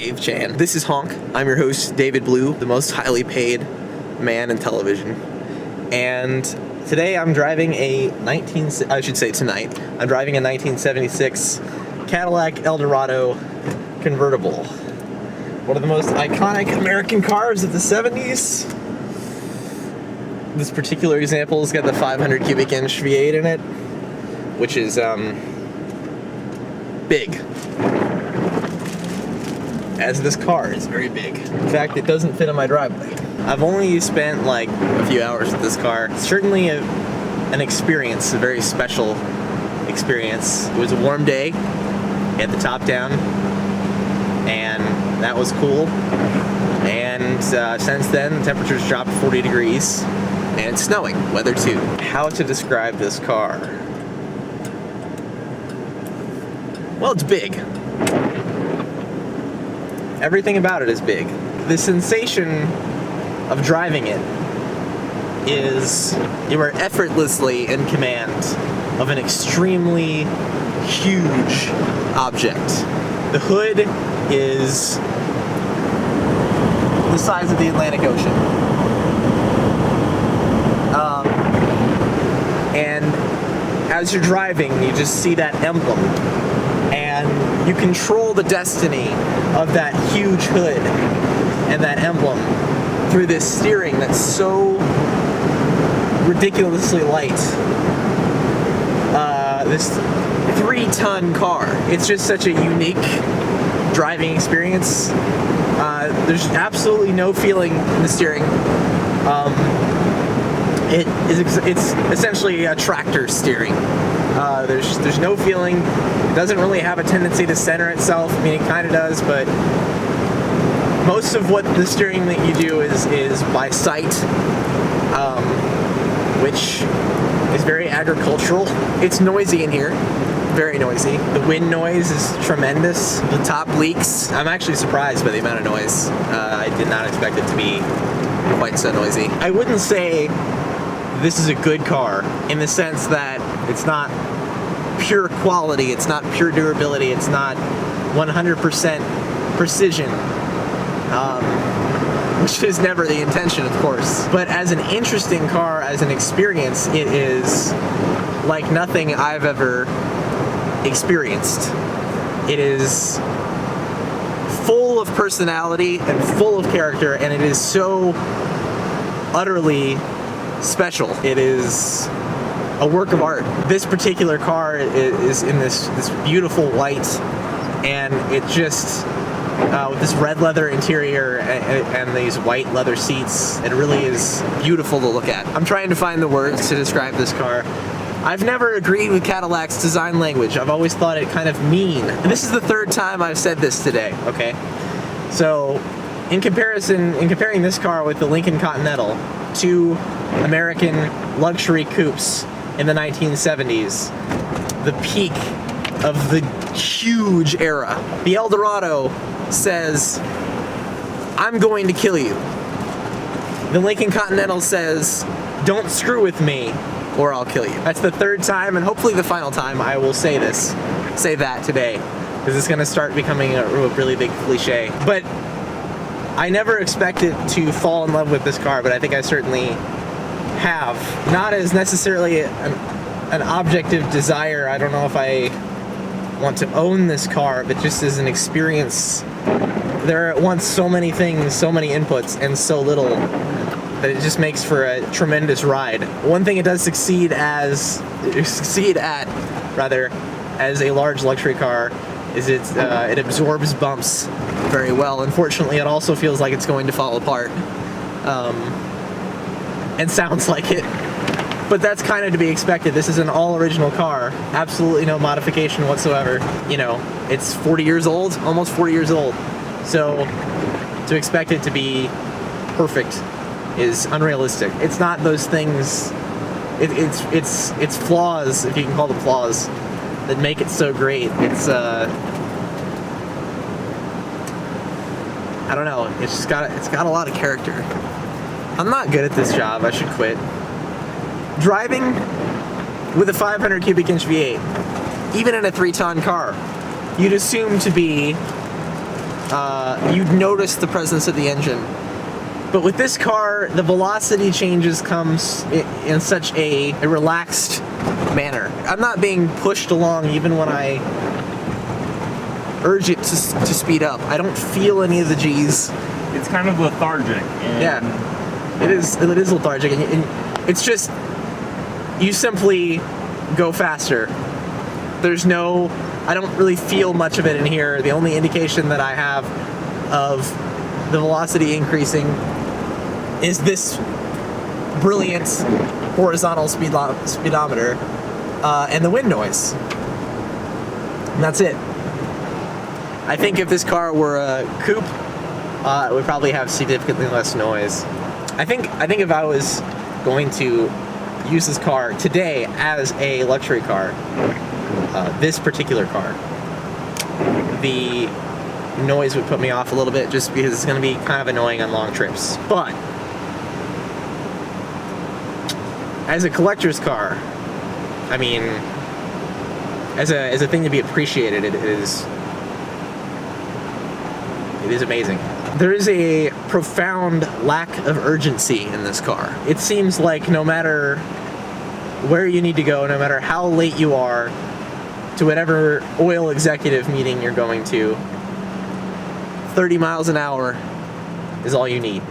Dave Chan. This is Honk. I'm your host, David Blue, the most highly paid man in television. And today I'm driving tonight, I'm driving a 1976 Cadillac Eldorado convertible. One of the most iconic American cars of the 70s. This particular example has got the 500 cubic inch V8 in it, which is big. As this car is very big. In fact, it doesn't fit in my driveway. I've only spent like a few hours with this car. It's certainly an experience, a very special experience. It was a warm day, had the top down, and that was cool. And since then, the temperature's dropped 40 degrees, and it's snowing, weather too. How to describe this car? Well, it's big. Everything about it is big. The sensation of driving it is you are effortlessly in command of an extremely huge object. The hood is the size of the Atlantic Ocean. And as you're driving, you just see that emblem. And you control the destiny of that huge hood and that emblem through this steering that's so ridiculously light. This 3-ton car. It's just such a unique driving experience. There's absolutely no feeling in the steering. It's essentially a tractor steering. There's no feeling. It doesn't really have a tendency to center itself. I mean, it kind of does, but most of what the steering that you do is by sight, which is very agricultural. It's noisy in here, very noisy. The wind noise is tremendous. The top leaks. I'm actually surprised by the amount of noise. I did not expect it to be quite so noisy. I wouldn't say this is a good car in the sense that it's not pure quality, it's not pure durability, it's not 100% precision, which is never the intention, of course. But as an interesting car, as an experience, it is like nothing I've ever experienced. It is full of personality and full of character, and it is so utterly special. It is a work of art. This particular car is in this beautiful white, and it just with this red leather interior and these white leather seats, it really is beautiful to look at. I'm trying to find the words to describe this car. I've never agreed with Cadillac's design language. I've always thought it kind of mean. And this is the third time I've said this today, okay? So, in comparing this car with the Lincoln Continental, two American luxury coupes in the 1970s, the peak of the huge era. The Eldorado says, "I'm going to kill you." The Lincoln Continental says, "Don't screw with me or I'll kill you." That's the third time, and hopefully the final time I will say that today, because it's gonna start becoming a really big cliche. But I never expected to fall in love with this car, but I think I certainly have. Not as necessarily an objective desire. I don't know if I want to own this car, but just as an experience. There are at once so many things, so many inputs, and so little that it just makes for a tremendous ride. One thing it does succeed at as a large luxury car is it absorbs bumps very well. Unfortunately, it also feels like it's going to fall apart. And sounds like it. But that's kind of to be expected. This is an all-original car. Absolutely no modification whatsoever. You know, it's 40 years old, almost 40 years old. So, to expect it to be perfect is unrealistic. It's not those things, it's flaws, if you can call them flaws, that make it so great. It's, I don't know, it's got a lot of character. I'm not good at this job, I should quit. Driving with a 500 cubic inch V8, even in a 3-ton car, you'd assume to be you'd notice the presence of the engine. But with this car, the velocity changes comes in such a relaxed manner. I'm not being pushed along even when I urge it to speed up. I don't feel any of the G's. It's kind of lethargic. And yeah, it is lethargic, and it's just, you simply go faster. There's no, I don't really feel much of it in here. The only indication that I have of the velocity increasing is this brilliant horizontal speedometer and the wind noise. And that's it. I think if this car were a coupe, it would probably have significantly less noise. I think if I was going to use this car today as a luxury car, this particular car, the noise would put me off a little bit just because it's going to be kind of annoying on long trips. But as a collector's car, I mean, as a thing to be appreciated, it is amazing. There is a profound lack of urgency in this car. It seems like no matter where you need to go, no matter how late you are to whatever oil executive meeting you're going to, 30 miles an hour is all you need.